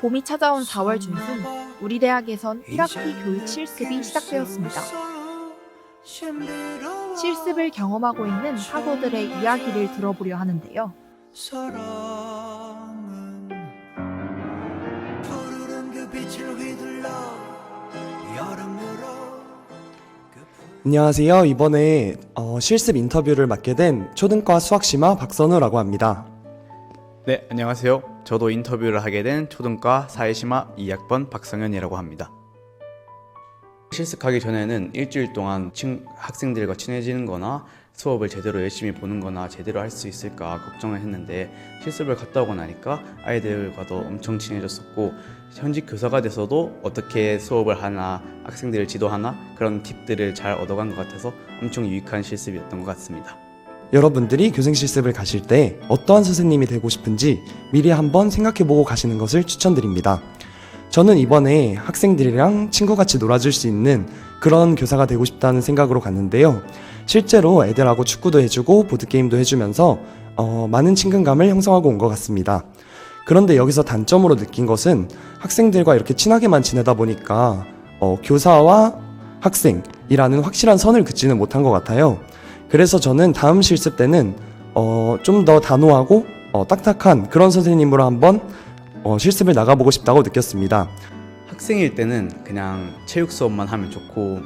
봄이 찾아온 4월 중순, 우리 대학에선 1학기 교육 실습이 시작되었습니다. 실습을 경험하고 있는 학우들의 이야기를 들어보려 하는데요. 안녕하세요. 이번에 실습 인터뷰를 맡게 된 초등과 수학심화 박선우라고 합니다. 네, 안녕하세요. 저도 인터뷰를 하게 된 초등과 사회심화 2학번 박성현이라고 합니다. 실습하기 전에는 일주일 동안 학생들과 친해지는 거나 수업을 제대로 열심히 보는 거나 제대로 할 수 있을까 걱정을 했는데 실습을 갔다 오고 나니까 아이들과도 엄청 친해졌었고 현직 교사가 돼서도 어떻게 수업을 하나 학생들을 지도하나 그런 팁들을 잘 얻어간 것 같아서 엄청 유익한 실습이었던 것 같습니다. 여러분들이 교생 실습을 가실 때 어떠한 선생님이 되고 싶은지 미리 한번 생각해보고 가시는 것을 추천드립니다. 저는 이번에 학생들이랑 친구같이 놀아줄 수 있는 그런 교사가 되고 싶다는 생각으로 갔는데요. 실제로 애들하고 축구도 해주고 보드게임도 해주면서 많은 친근감을 형성하고 온 것 같습니다. 그런데 여기서 단점으로 느낀 것은 학생들과 이렇게 친하게만 지내다 보니까 교사와 학생이라는 확실한 선을 긋지는 못한 것 같아요. 그래서 저는 다음 실습 때는 좀 더 단호하고 딱딱한 그런 선생님으로 한번 실습을 나가보고 싶다고 느꼈습니다. 학생일 때는 그냥 체육 수업만 하면 좋고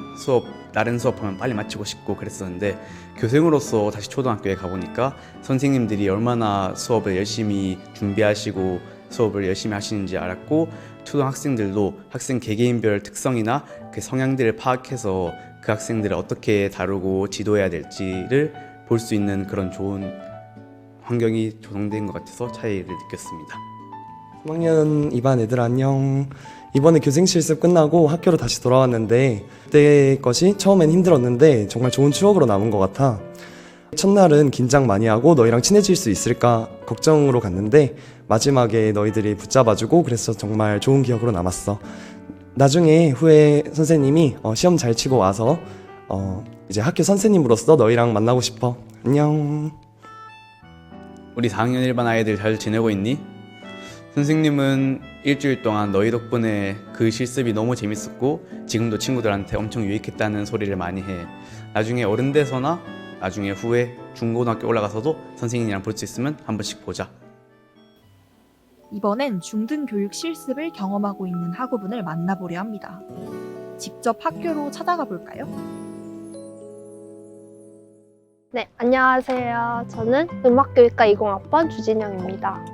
다른 수업하면 빨리 마치고 싶고 그랬었는데 교생으로서 다시 초등학교에 가보니까 선생님들이 얼마나 수업을 열심히 준비하시고 수업을 열심히 하시는지 알았고 초등학생들도 학생 개개인별 특성이나 그 성향들을 파악해서 그 학생들을 어떻게 다루고 지도해야 될지를 볼 수 있는 그런 좋은 환경이 조성된 것 같아서 차이를 느꼈습니다. 3학년 2반 애들 안녕. 이번에 교생 실습 끝나고 학교로 다시 돌아왔는데 그때 것이 처음엔 힘들었는데 정말 좋은 추억으로 남은 것 같아. 첫날은 긴장 많이 하고 너희랑 친해질 수 있을까 걱정으로 갔는데 마지막에 너희들이 붙잡아주고 그래서 정말 좋은 기억으로 남았어. 나중에 후에 선생님이 시험 잘 치고 와서 이제 학교 선생님으로서 너희랑 만나고 싶어. 안녕. 우리 4학년 1반 아이들 잘 지내고 있니? 선생님은 일주일 동안 너희 덕분에 그 실습이 너무 재밌었고 지금도 친구들한테 엄청 유익했다는 소리를 많이 해. 나중에 어른 돼서나 나중에 후에 중고등학교 올라가서도 선생님이랑 볼 수 있으면 한 번씩 보자. 이번엔 중등교육 실습을 경험하고 있는 학우분을 만나보려 합니다. 직접 학교로 찾아가 볼까요? 네, 안녕하세요. 저는 음악교육과 20학번 주진영입니다.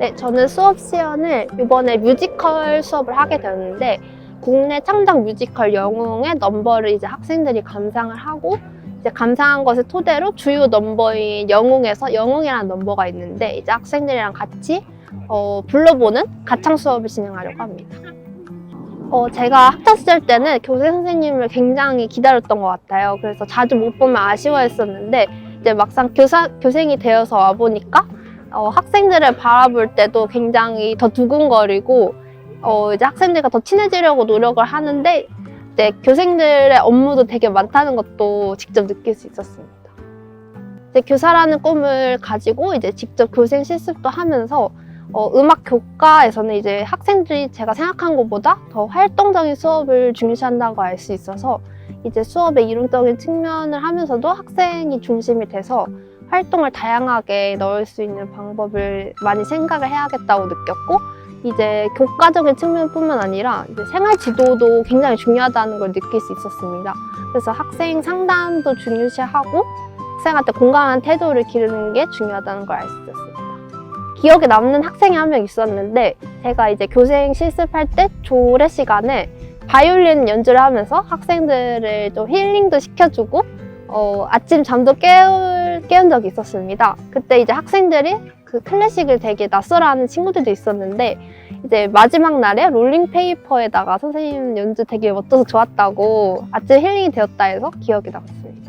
네, 저는 수업 시연을 이번에 뮤지컬 수업을 하게 되었는데 국내 창작 뮤지컬 영웅의 넘버를 이제 학생들이 감상을 하고 이제 감상한 것을 토대로 주요 넘버인 영웅이라는 넘버가 있는데 이제 학생들이랑 같이 불러보는 가창 수업을 진행하려고 합니다. 제가 학창 시절 때는 교생 선생님을 굉장히 기다렸던 것 같아요. 그래서 자주 못 보면 아쉬워했었는데 이제 막상 교생이 되어서 와 보니까 학생들을 바라볼 때도 굉장히 더 두근거리고 이제 학생들과 더 친해지려고 노력을 하는데 이제 교생들의 업무도 되게 많다는 것도 직접 느낄 수 있었습니다. 이제 교사라는 꿈을 가지고 이제 직접 교생 실습도 하면서 음악 교과에서는 이제 학생들이 제가 생각한 것보다 더 활동적인 수업을 중시한다고 알 수 있어서 이제 수업의 이론적인 측면을 하면서도 학생이 중심이 돼서 활동을 다양하게 넣을 수 있는 방법을 많이 생각을 해야겠다고 느꼈고 이제 교과적인 측면뿐만 아니라 이제 생활 지도도 굉장히 중요하다는 걸 느낄 수 있었습니다. 그래서 학생 상담도 중요시하고 학생한테 공감하는 태도를 기르는 게 중요하다는 걸 알 수 있었습니다. 기억에 남는 학생이 한 명 있었는데 제가 이제 교생 실습할 때 조례 시간에 바이올린 연주를 하면서 학생들을 좀 힐링도 시켜주고 아침 잠도 깨운 적이 있었습니다. 그때 이제 학생들이 그 클래식을 되게 낯설어하는 친구들도 있었는데 이제 마지막 날에 롤링페이퍼에다가 선생님 연주 되게 멋져서 좋았다고 아침 힐링이 되었다 해서 기억에 남습니다.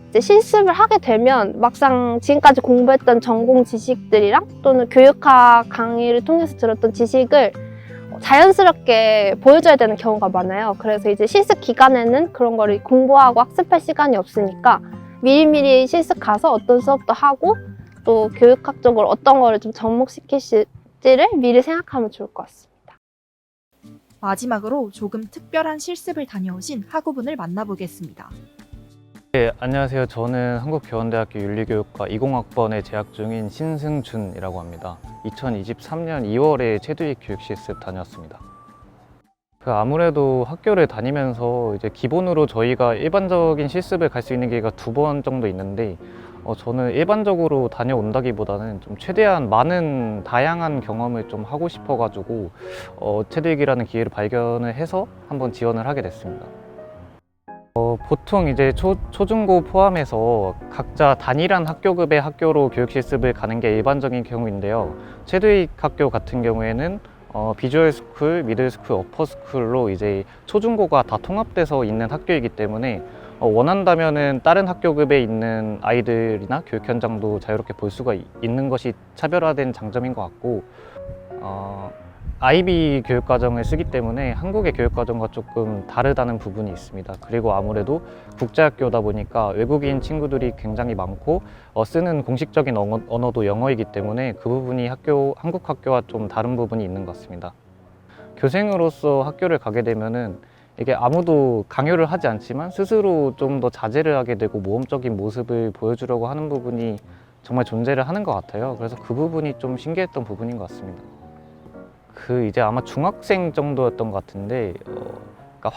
이제 실습을 하게 되면 막상 지금까지 공부했던 전공 지식들이랑 또는 교육학 강의를 통해서 들었던 지식을 자연스럽게 보여줘야 되는 경우가 많아요. 그래서 이제 실습 기간에는 그런 거를 공부하고 학습할 시간이 없으니까 미리미리 실습 가서 어떤 수업도 하고 또 교육학적으로 어떤 거를 좀 접목시킬 수 될지를 미리 생각하면 좋을 것 같습니다. 마지막으로 조금 특별한 실습을 다녀오신 학우분을 만나보겠습니다. 네, 안녕하세요. 저는 한국교원대학교 윤리교육과 20학번에 재학 중인 신승준이라고 합니다. 2023년 2월에 체두익 교육실습 다녔습니다. 아무래도 학교를 다니면서 이제 기본으로 저희가 일반적인 실습을 갈 수 있는 기회가 2번 정도 있는데 저는 일반적으로 다녀온다기보다는 좀 최대한 많은 다양한 경험을 좀 하고 싶어가지고 체두익이라는 기회를 발견을 해서 한번 지원을 하게 됐습니다. 보통 이제 초중고 포함해서 각자 단일한 학교급의 학교로 교육실습을 가는 게 일반적인 경우인데요. 체두익 학교 같은 경우에는 비주얼 스쿨, 미들 스쿨, 어퍼 스쿨로 이제 초중고가 다 통합돼서 있는 학교이기 때문에 원한다면은 다른 학교급에 있는 아이들이나 교육 현장도 자유롭게 볼 수가 있는 것이 차별화된 장점인 것 같고, IB 교육과정을 쓰기 때문에 한국의 교육과정과 조금 다르다는 부분이 있습니다. 그리고 아무래도 국제학교다 보니까 외국인 친구들이 굉장히 많고 쓰는 공식적인 언어도 영어이기 때문에 그 부분이 한국 학교와 좀 다른 부분이 있는 것 같습니다. 교생으로서 학교를 가게 되면은 이게 아무도 강요를 하지 않지만 스스로 좀 더 자제를 하게 되고 모험적인 모습을 보여주려고 하는 부분이 정말 존재를 하는 것 같아요. 그래서 그 부분이 좀 신기했던 부분인 것 같습니다. 이제 아마 중학생 정도였던 것 같은데, 그러니까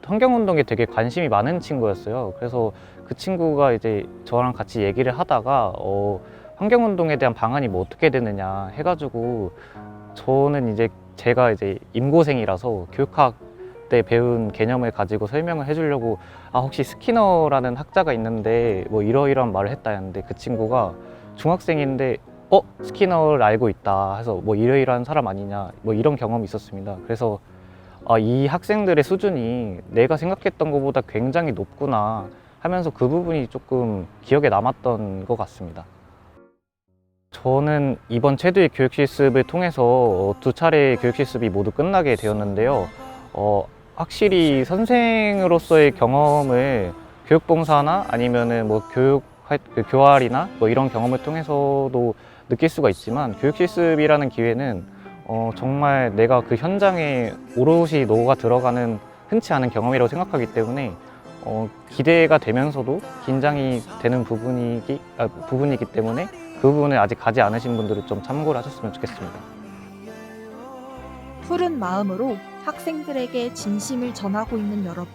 환경운동에 되게 관심이 많은 친구였어요. 그래서 그 친구가 이제 저랑 같이 얘기를 하다가 환경운동에 대한 방안이 뭐 어떻게 되느냐 해가지고, 저는 이제 제가 이제 임고생이라서 교육학 때 배운 개념을 가지고 설명을 해주려고 혹시 스키너라는 학자가 있는데 뭐 이러이러한 말을 했다 했는데, 그 친구가 중학생인데 스키너를 알고 있다 해서 뭐 이러이러한 사람 아니냐 뭐 이런 경험이 있었습니다. 그래서 이 학생들의 수준이 내가 생각했던 것보다 굉장히 높구나 하면서 그 부분이 조금 기억에 남았던 것 같습니다. 저는 이번 체두익 교육실습을 통해서 2차례 교육실습이 모두 끝나게 되었는데요. 확실히 선생으로서의 경험을 교육봉사나 아니면은 뭐 교활이나 뭐 이런 경험을 통해서도 느낄 수가 있지만, 교육실습이라는 기회는 정말 내가 그 현장에 오롯이 녹아 들어가는 흔치 않은 경험이라고 생각하기 때문에 기대가 되면서도 긴장이 되는 부분이기 때문에 그 부분을 아직 가지 않으신 분들은 좀 참고를 하셨으면 좋겠습니다. 푸른 마음으로 학생들에게 진심을 전하고 있는 여러분.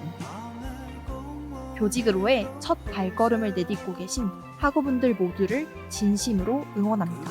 교직으로의 첫 발걸음을 내딛고 계신 학우분들 모두를 진심으로 응원합니다.